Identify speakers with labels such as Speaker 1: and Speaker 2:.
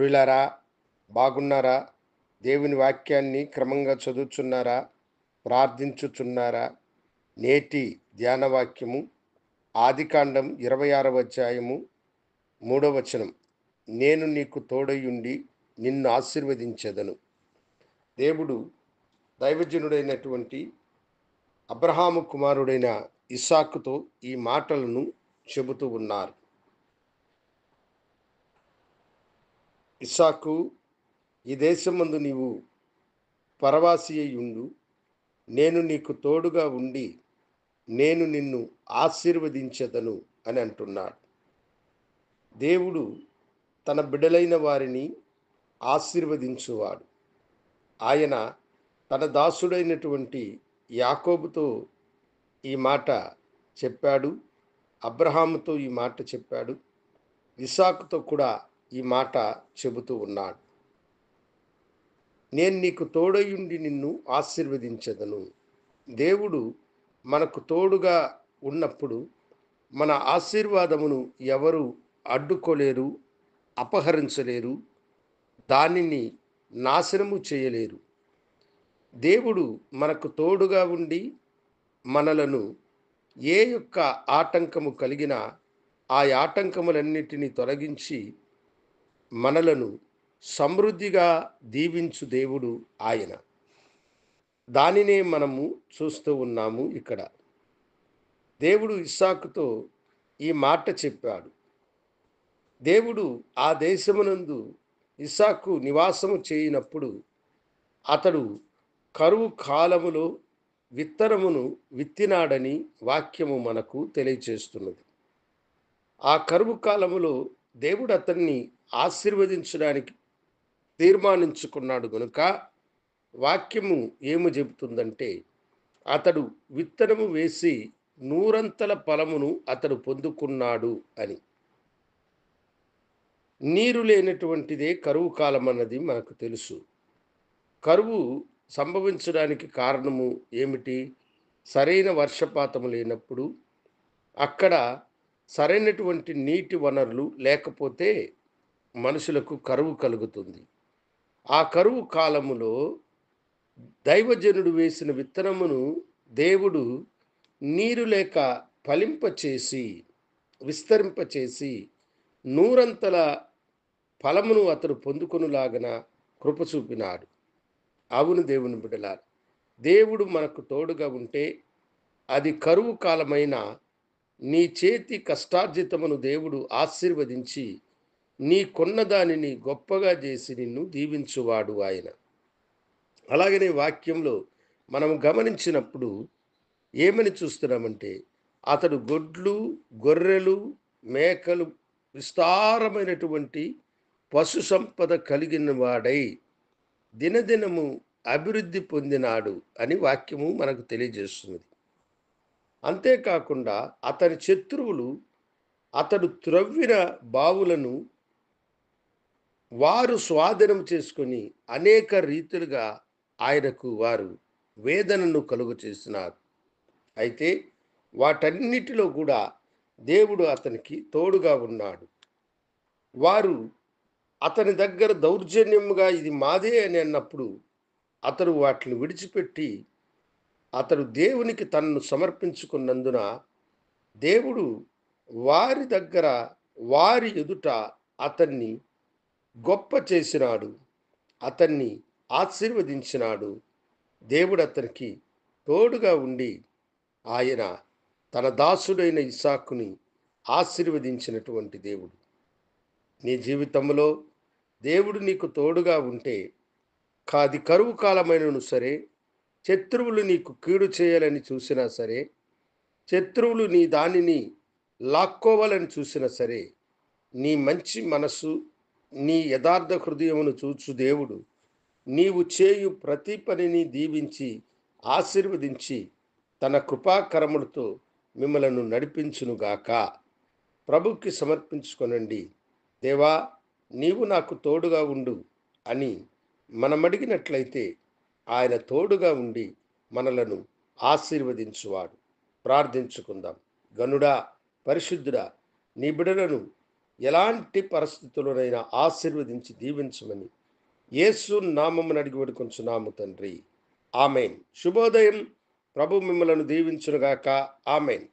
Speaker 1: ప్రియులారా, బాగున్నారా? దేవుని వాక్యాన్ని క్రమంగా చదువుచున్నారా? ప్రార్థించుచున్నారా? నేటి ధ్యాన వాక్యము ఆదికాండం 26వ అధ్యాయము 3వ వచనం. నేను నీకు తోడయుండి నిన్ను ఆశీర్వదించెదను. దేవుడు దైవజనుడైనటువంటి అబ్రహాము కుమారుడైన ఇస్సాకుతో ఈ మాటలను చెబుతూ ఉన్నారు. ఇస్సాకు, ఈ దేశమందు నీవు పరవాసి అయ్యుండు, నేను నీకు తోడుగా ఉండి నేను నిన్ను ఆశీర్వదించెదను అని అంటున్నాడు. దేవుడు తన బిడ్డలైన వారిని ఆశీర్వదించువాడు. ఆయన తన దాసుడైనటువంటి యాకోబుతో ఈ మాట చెప్పాడు, అబ్రహాముతో ఈ మాట చెప్పాడు, ఇస్సాకుతో కూడా ఈ మాట చెబుతూ ఉన్నాడు. నేను నీకు తోడయుండి నిన్ను ఆశీర్వదించెదను. దేవుడు మనకు తోడుగా ఉన్నప్పుడు మన ఆశీర్వాదమును ఎవరు అడ్డుకోలేరు, అపహరించలేరు, దానిని నాశనము చేయలేరు. దేవుడు మనకు తోడుగా ఉండి మనలను ఏ యొక్క ఆటంకము కలిగినా ఆ ఆటంకములన్నిటినీ తొలగించి మనలను సమృద్ధిగా దీవించు దేవుడు ఆయన. దానినే మనము చూస్తూ ఉన్నాము ఇక్కడ. దేవుడు ఇస్సాకుతో ఈ మాట చెప్పాడు. దేవుడు ఆ దేశమునందు ఇస్సాకు నివాసము చేయనప్పుడు అతడు కరువు కాలములో విత్తనమును విత్తినాడని వాక్యము మనకు తెలియచేస్తున్నది. ఆ కరువు కాలములో దేవుడు అతన్ని ఆశీర్వదించడానికి తీర్మానించుకున్నాడు గనుక వాక్యము ఏమి చెబుతుందంటే, అతడు విత్తనము వేసి నూరంతల ఫలమును అతడు పొందుకున్నాడు అని. నీరు లేనటువంటిదే కరువు కాలం అన్నది మనకు తెలుసు. కరువు సంభవించడానికి కారణము ఏమిటి? సరైన వర్షపాతము లేనప్పుడు, అక్కడ సరైనటువంటి నీటి వనరులు లేకపోతే మనుషులకు కరువు కలుగుతుంది. ఆ కరువు కాలములో దైవజనుడు వేసిన విత్తనమును దేవుడు నీరు లేక ఫలింపచేసి, విస్తరింపచేసి, నూరంతల ఫలమును అతడు పొందుకొనులాగన కృప చూపినాడు. అవును దేవుని బిడ్డలారా, దేవుడు మనకు తోడుగా ఉంటే అది కరువు కాలమైన నీ చేతి కష్టార్జితమును దేవుడు ఆశీర్వదించి నీకున్న దానిని గొప్పగా చేసి నిన్ను దీవించువాడు ఆయన. అలాగనే వాక్యంలో మనం గమనించినప్పుడు ఏమని చూస్తున్నామంటే, అతడు గొడ్లు, గొర్రెలు, మేకలు, విస్తారమైనటువంటి పశు సంపద కలిగిన వాడై దినదినము అభివృద్ధి పొందినాడు అని వాక్యము మనకు తెలియజేస్తున్నది. అంతేకాకుండా అతని శత్రువులు అతడు త్రవ్విన బావులను వారు స్వాధీనం చేసుకొని అనేక రీతులుగా ఆయనకు వారు వేదనను కలుగు చేసినారు. అయితే వాటన్నిటిలో కూడా దేవుడు అతనికి తోడుగా ఉన్నాడు. వారు అతని దగ్గర దౌర్జన్యముగా ఇది మాదే అని అన్నప్పుడు అతడు వాటిని విడిచిపెట్టి అతడు దేవునికి తనను సమర్పించుకున్నందున దేవుడు వారి దగ్గర, వారి ఎదుట అతన్ని గొప్ప చేసినాడు, అతన్ని ఆశీర్వదించినాడు. దేవుడు అతనికి తోడుగా ఉండి ఆయన తన దాసుడైన ఇస్సాకుని ఆశీర్వదించినటువంటి దేవుడు. నీ జీవితంలో దేవుడు నీకు తోడుగా ఉంటే అది కరువు కాలమైనను సరే, శత్రువులు నీకు కీడు చేయాలని చూసినా సరే, శత్రువులు నీ దానిని లాక్కోవాలని చూసినా సరే, నీ మంచి మనస్సు, నీ యథార్థ హృదయమును చూచు దేవుడు నీవు చేయు ప్రతి పనిని దీవించి ఆశీర్వదించి తన కృపాకరములతో మిమ్మలను నడిపించునుగాక. ప్రభుకి సమర్పించుకొనండి. దేవా, నీవు నాకు తోడుగా ఉండు అని మనం అడిగినట్లయితే ఆయన తోడుగా ఉండి మనలను ఆశీర్వదించువాడు. ప్రార్థించుకుందాం. గనుడా, పరిశుద్ధుడా, నీ బిడలను ఎలాంటి పరిస్థితుల్లోనైనా ఆశీర్వదించి దీవించమని యేసు నామమున అడిగి వేడుకొంచున్నాము తండ్రి. ఆమెన్. శుభోదయం. ప్రభు మిమ్మలను దీవించునుగాక. ఆమెన్.